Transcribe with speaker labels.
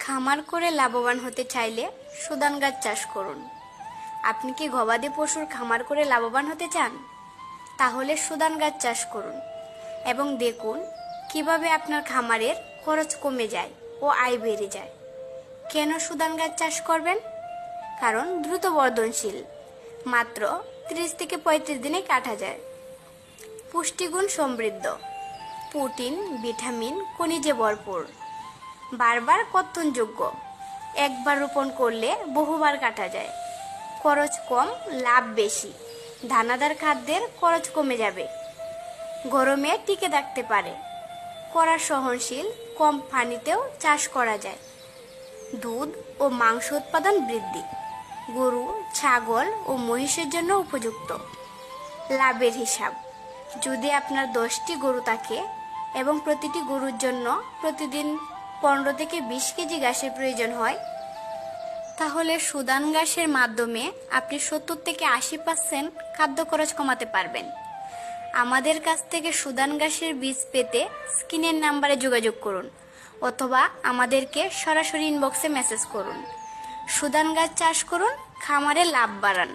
Speaker 1: খামার করে লাভবান হতে চাইলে সুদান গাছ চাষ করুন। আপনি কি গবাদি পশুর খামার করে লাভবান হতে চান? তাহলে সুদান গাছ চাষ করুন এবং দেখুন কিভাবে আপনার খামারের খরচ কমে যায় ও আয় বেড়ে যায়। কেন সুদান গাছ চাষ করবেন? কারণ দ্রুত বর্ধনশীল, মাত্র 30 থেকে 35 দিনে কাটা যায়। পুষ্টিগুণ সমৃদ্ধ, প্রোটিন, ভিটামিন, খনিজে ভরপুর, বারবার কর্তনযোগ্য, একবার রোপণ করলে বহুবার কাটা যায়। খরচ কম, লাভ বেশি, দানাদার খাদ্যের খরচ কমে যাবে, গরমে টিকে থাকতে পারে, খরা সহনশীল, কম পানিতেও চাষ করা যায়। দুধ ও মাংস উৎপাদন বৃদ্ধি, গরু, ছাগল ও মহিষের জন্য উপযুক্ত। লাভের হিসাব, যদি আপনার 10টি গরু থাকে এবং প্রতিটি গরুর জন্য প্রতিদিন 15 থেকে 20 কেজি ঘাসের প্রয়োজন হয়, তাহলে সুদান ঘাসের মাধ্যমে আপনি 70 থেকে 80% খাদ্য খরচ কমাতে পারবেন। আমাদের কাছ থেকে সুদান ঘাসের বীজ পেতে স্ক্রিনের নাম্বারে যোগাযোগ করুন অথবা আমাদেরকে সরাসরি ইনবক্সে মেসেজ করুন। সুদান গাছ চাষ করুন, খামারে লাভ বাড়ান।